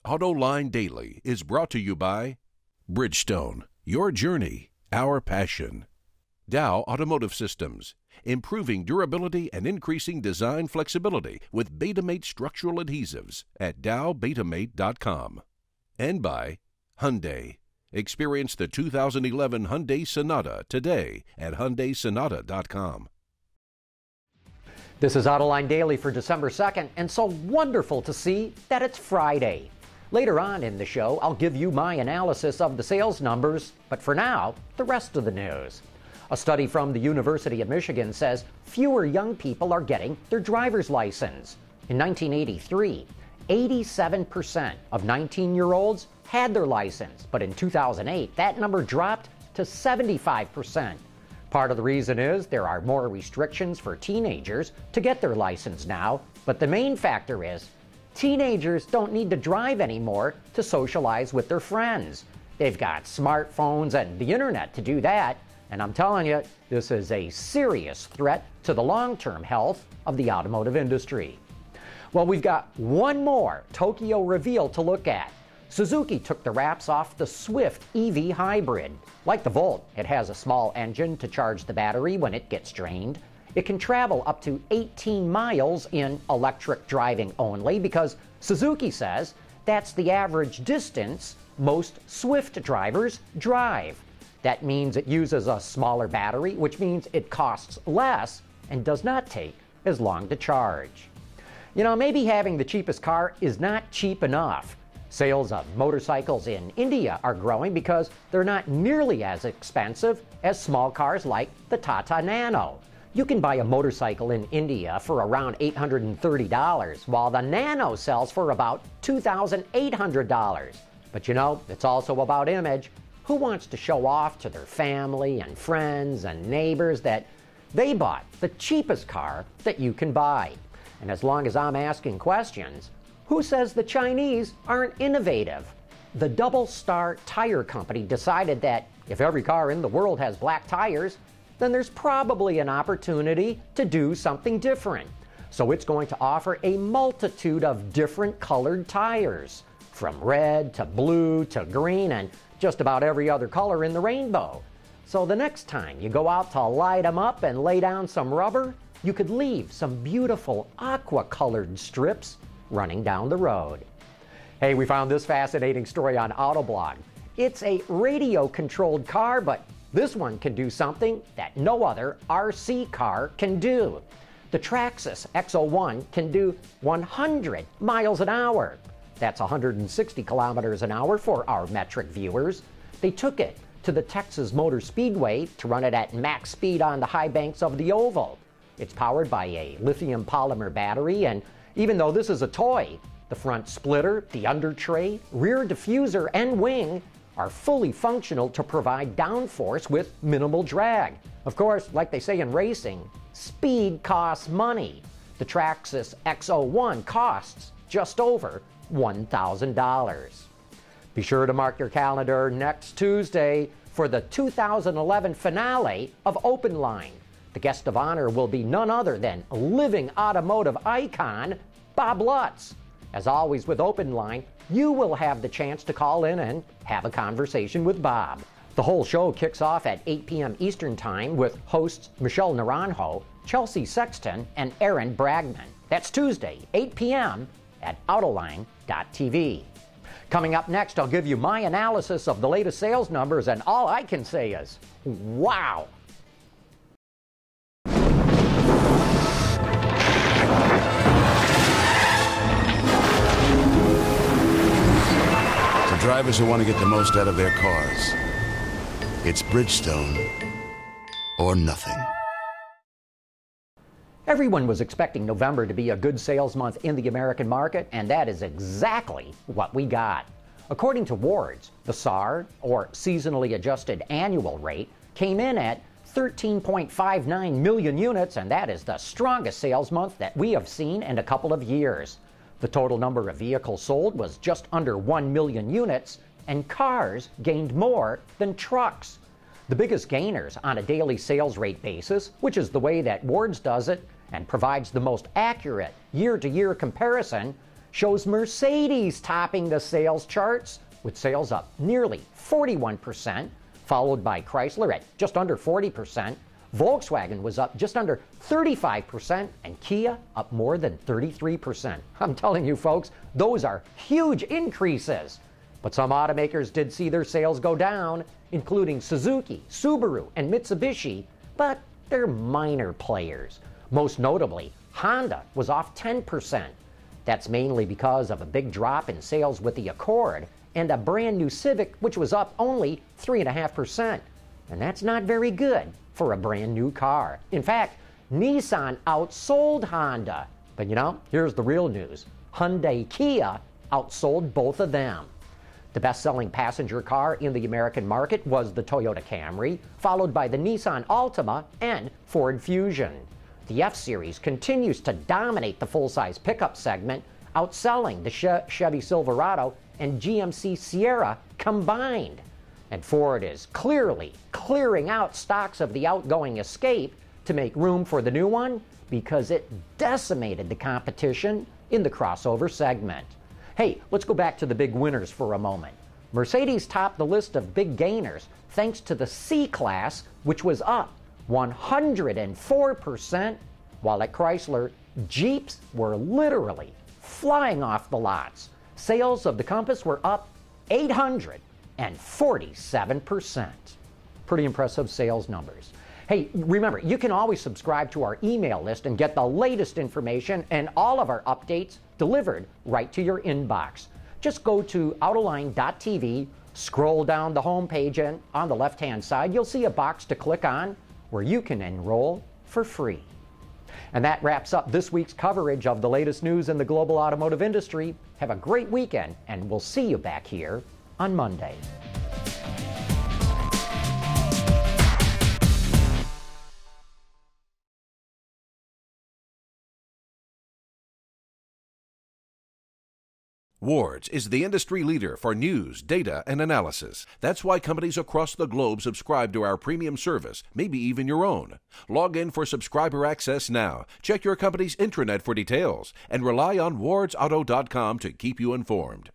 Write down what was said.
Autoline Daily is brought to you by Bridgestone, your journey, our passion. Dow Automotive Systems, improving durability and increasing design flexibility with Betamate structural adhesives at dowbetamate.com. And by Hyundai. Experience the 2011 Hyundai Sonata today at HyundaiSonata.com. This is Autoline Daily for December 2nd, and so wonderful to see that it's Friday. Later on in the show, I'll give you my analysis of the sales numbers, but for now, the rest of the news. A study from the University of Michigan says fewer young people are getting their driver's license. In 1983, 87% of 19-year-olds had their license, but in 2008, that number dropped to 75%. Part of the reason is there are more restrictions for teenagers to get their license now, but the main factor is teenagers don't need to drive anymore to socialize with their friends. They've got smartphones and the internet to do that, and I'm telling you, this is a serious threat to the long-term health of the automotive industry. Well, we've got one more Tokyo reveal to look at. Suzuki took the wraps off the Swift EV hybrid. Like the Volt, it has a small engine to charge the battery when it gets drained. It can travel up to 18 miles in electric driving only because Suzuki says that's the average distance most Swift drivers drive. That means it uses a smaller battery, which means it costs less and does not take as long to charge. You know, maybe having the cheapest car is not cheap enough. Sales of motorcycles in India are growing because they're not nearly as expensive as small cars like the Tata Nano. You can buy a motorcycle in India for around $830, while the Nano sells for about $2,800. But you know, it's also about image. Who wants to show off to their family and friends and neighbors that they bought the cheapest car that you can buy? And as long as I'm asking questions, who says the Chinese aren't innovative? The Double Star Tire Company decided that if every car in the world has black tires, then there's probably an opportunity to do something different. So it's going to offer a multitude of different colored tires, from red to blue to green and just about every other color in the rainbow. So the next time you go out to light them up and lay down some rubber, you could leave some beautiful aqua-colored strips running down the road. Hey, we found this fascinating story on Autoblog. It's a radio-controlled car, but this one can do something that no other RC car can do. The Traxxas X01 can do 100 miles an hour. That's 160 kilometers an hour for our metric viewers. They took it to the Texas Motor Speedway to run it at max speed on the high banks of the oval. It's powered by a lithium polymer battery, and even though this is a toy, the front splitter, the under tray, rear diffuser, and wing are fully functional to provide downforce with minimal drag. Of course, like they say in racing, speed costs money. The Traxxas X01 costs just over $1,000. Be sure to mark your calendar next Tuesday for the 2011 finale of Open Line. The guest of honor will be none other than living automotive icon Bob Lutz. As always with Open Line, you will have the chance to call in and have a conversation with Bob. The whole show kicks off at 8 p.m. Eastern Time with hosts Michelle Naranjo, Chelsea Sexton, and Aaron Bragman. That's Tuesday, 8 p.m. at Autoline.tv. Coming up next, I'll give you my analysis of the latest sales numbers, and all I can say is, wow! Drivers who want to get the most out of their cars. It's Bridgestone or nothing. Everyone was expecting November to be a good sales month in the American market, and that is exactly what we got. According to Wards, the SAAR, or Seasonally Adjusted Annual Rate, came in at 13.59 million units, and that is the strongest sales month that we have seen in a couple of years. The total number of vehicles sold was just under 1 million units, and cars gained more than trucks. The biggest gainers on a daily sales rate basis, which is the way that Wards does it and provides the most accurate year-to-year comparison, shows Mercedes topping the sales charts with sales up nearly 41%, followed by Chrysler at just under 40%. Volkswagen was up just under 35%, and Kia up more than 33%. I'm telling you folks, those are huge increases. But some automakers did see their sales go down, including Suzuki, Subaru, and Mitsubishi, but they're minor players. Most notably, Honda was off 10%. That's mainly because of a big drop in sales with the Accord and a brand new Civic, which was up only 3.5%. And that's not very good for a brand new car. In fact, Nissan outsold Honda. But here's the real news. Hyundai-Kia outsold both of them. The best-selling passenger car in the American market was the Toyota Camry, followed by the Nissan Altima and Ford Fusion. The F-Series continues to dominate the full-size pickup segment, outselling the Chevy Silverado and GMC Sierra combined. And Ford is clearly clearing out stocks of the outgoing Escape to make room for the new one because it decimated the competition in the crossover segment. Hey, let's go back to the big winners for a moment. Mercedes topped the list of big gainers thanks to the C-Class, which was up 104%, while at Chrysler, Jeeps were literally flying off the lots. Sales of the Compass were up 847%. Pretty impressive sales numbers. Hey, remember, you can always subscribe to our email list and get the latest information and all of our updates delivered right to your inbox. Just go to Autoline.tv, scroll down the home page, and on the left-hand side, you'll see a box to click on where you can enroll for free. And that wraps up this week's coverage of the latest news in the global automotive industry. Have a great weekend, and we'll see you back here on Monday. Ward's is the industry leader for news, data, and analysis. That's why companies across the globe subscribe to our premium service, maybe even your own. Log in for subscriber access now. Check your company's intranet for details, and rely on wardsauto.com to keep you informed.